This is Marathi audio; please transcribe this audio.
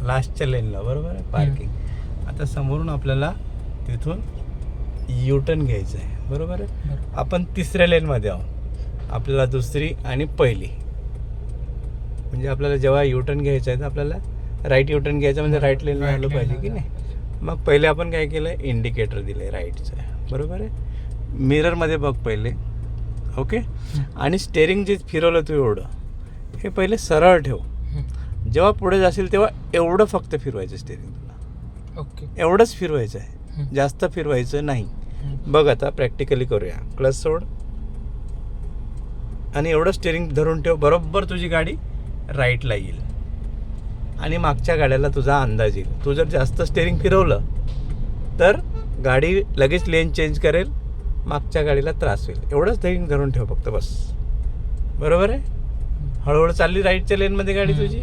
लास्टच्या लेनला, बरोबर आहे, पार्किंग. आता समोरून आपल्याला तिथून युटर्न घ्यायचं आहे, बरोबर आहे. आपण तिसऱ्या लेनमध्ये आहोत, आपल्याला दुसरी आणि पहिली. म्हणजे आपल्याला जेव्हा युटर्न घ्यायचं आहे तर आपल्याला राईट युटर्न घ्यायचं, म्हणजे राईट लेनला आलं पाहिजे की नाही. मग पहिले आपण काय केलं, इंडिकेटर दिलं आहे राईटचं, बरोबर आहे. मिररमध्ये बघ पहिले, ओके. आणि स्टेअरिंग जे फिरवलं तू एवढं, हे पहिले सरळ ठेव. जेव्हा पुढे जाशील तेव्हा एवढं फक्त फिरवायचं स्टेअरिंग तुला, ओके. एवढंच फिरवायचं आहे, जास्त फिरवायचं नाही. बघ आता प्रॅक्टिकली करूया. क्लच सोड आणि एवढं स्टेअरिंग धरून ठेव, बरोबर तुझी गाडी राईटला येईल आणि मागच्या गाड्याला तुझा अंदाज येईल. तू जर जास्त स्टेअरिंग फिरवलं तर गाडी लगेच लेन चेंज करेल, मागच्या गाडीला त्रास होईल. एवढंच स्टेअरिंग धरून ठेव फक्त, बस. बरोबर आहे. हळूहळू चालली राईटच्या लेनमध्ये गाडी तुझी.